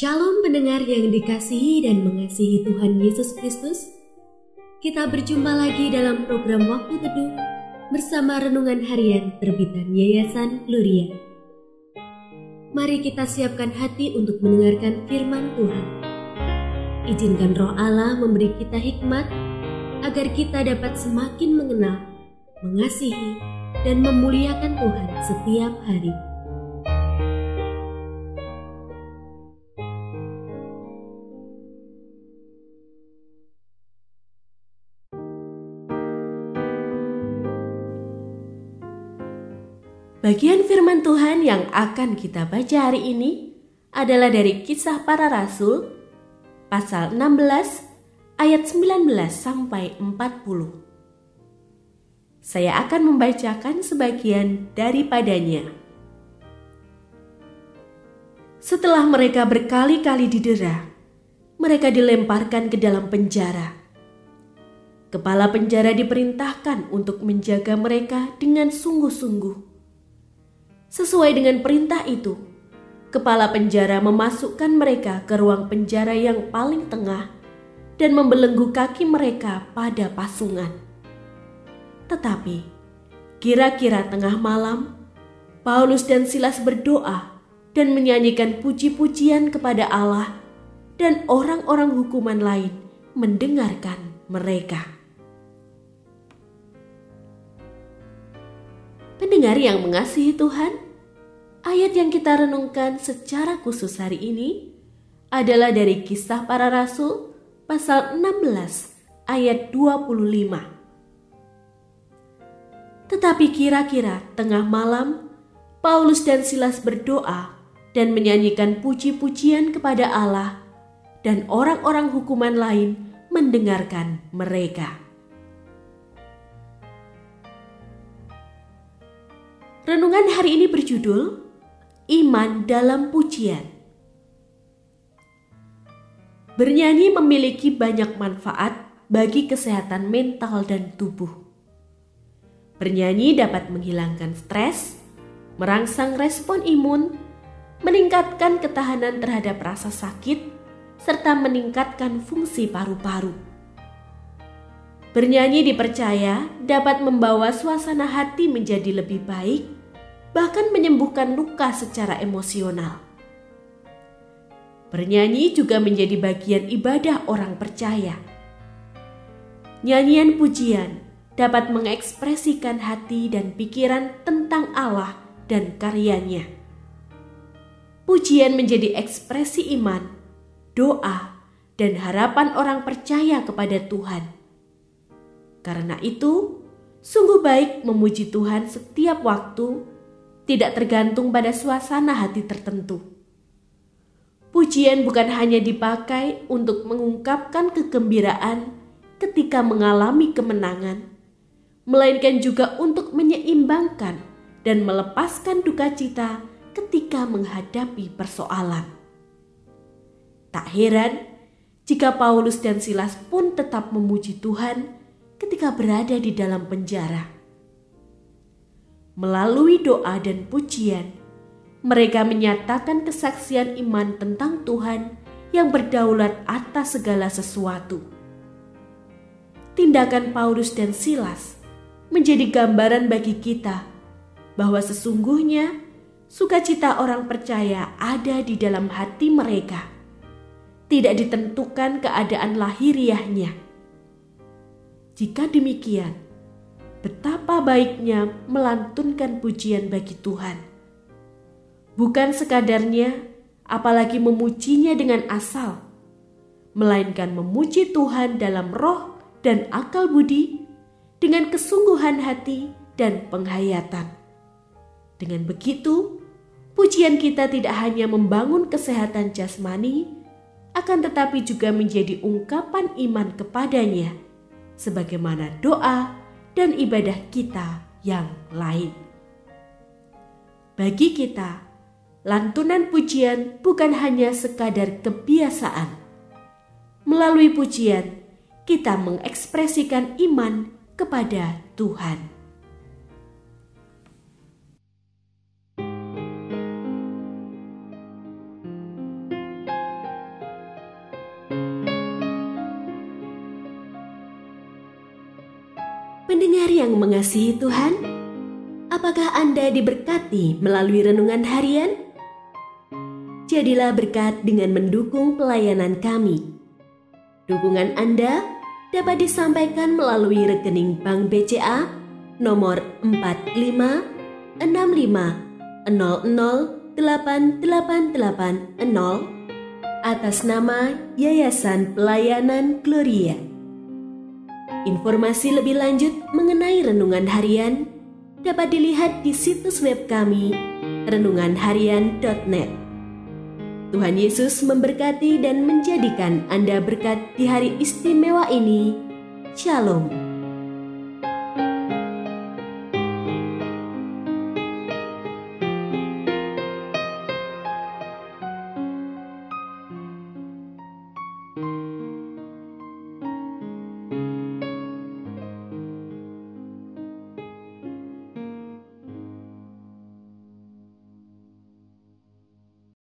Shalom pendengar yang dikasihi dan mengasihi Tuhan Yesus Kristus. Kita berjumpa lagi dalam program Waktu Teduh bersama Renungan Harian terbitan Yayasan Gloria. Mari kita siapkan hati untuk mendengarkan firman Tuhan. Izinkan Roh Allah memberi kita hikmat agar kita dapat semakin mengenal, mengasihi, dan memuliakan Tuhan setiap hari. Bagian firman Tuhan yang akan kita baca hari ini adalah dari Kisah Para Rasul pasal 16 ayat 19 sampai 40. Saya akan membacakan sebagian daripadanya. Setelah mereka berkali-kali didera, mereka dilemparkan ke dalam penjara. Kepala penjara diperintahkan untuk menjaga mereka dengan sungguh-sungguh. Sesuai dengan perintah itu, kepala penjara memasukkan mereka ke ruang penjara yang paling tengah dan membelenggu kaki mereka pada pasungan. Tetapi, kira-kira tengah malam, Paulus dan Silas berdoa dan menyanyikan puji-pujian kepada Allah, dan orang-orang hukuman lain mendengarkan mereka. Pendengar yang mengasihi Tuhan, ayat yang kita renungkan secara khusus hari ini adalah dari Kisah Para Rasul pasal 16 ayat 25. Tetapi kira-kira tengah malam, Paulus dan Silas berdoa dan menyanyikan puji-pujian kepada Allah, dan orang-orang hukuman lain mendengarkan mereka. Renungan hari ini berjudul Iman dalam Pujian. Bernyanyi memiliki banyak manfaat bagi kesehatan mental dan tubuh. Bernyanyi dapat menghilangkan stres, merangsang respon imun, meningkatkan ketahanan terhadap rasa sakit, serta meningkatkan fungsi paru-paru. Bernyanyi dipercaya dapat membawa suasana hati menjadi lebih baik, bahkan menyembuhkan luka secara emosional. Bernyanyi juga menjadi bagian ibadah orang percaya. Nyanyian pujian dapat mengekspresikan hati dan pikiran tentang Allah dan karyanya. Pujian menjadi ekspresi iman, doa, dan harapan orang percaya kepada Tuhan. Karena itu, sungguh baik memuji Tuhan setiap waktu, tidak tergantung pada suasana hati tertentu. Pujian bukan hanya dipakai untuk mengungkapkan kegembiraan ketika mengalami kemenangan, melainkan juga untuk menyeimbangkan dan melepaskan duka cita ketika menghadapi persoalan. Tak heran jika Paulus dan Silas pun tetap memuji Tuhan ketika berada di dalam penjara. Melalui doa dan pujian, mereka menyatakan kesaksian iman tentang Tuhan yang berdaulat atas segala sesuatu. Tindakan Paulus dan Silas menjadi gambaran bagi kita bahwa sesungguhnya sukacita orang percaya ada di dalam hati mereka, tidak ditentukan keadaan lahiriahnya. Jika demikian, betapa baiknya melantunkan pujian bagi Tuhan. Bukan sekadarnya, apalagi memujinya dengan asal, melainkan memuji Tuhan dalam roh dan akal budi, dengan kesungguhan hati dan penghayatan. Dengan begitu, pujian kita tidak hanya membangun kesehatan jasmani, akan tetapi juga menjadi ungkapan iman kepadanya, sebagaimana doa dan ibadah kita yang lain. Bagi kita, lantunan pujian bukan hanya sekadar kebiasaan. Melalui pujian, kita mengekspresikan iman kepada Tuhan. yang mengasihi Tuhan, apakah Anda diberkati melalui renungan harian? Jadilah berkat dengan mendukung pelayanan kami. Dukungan Anda dapat disampaikan melalui rekening Bank BCA nomor 4565008880 atas nama Yayasan Pelayanan Gloria. Informasi lebih lanjut mengenai renungan harian dapat dilihat di situs web kami renunganharian.net. Tuhan Yesus memberkati dan menjadikan Anda berkat di hari istimewa ini. Shalom.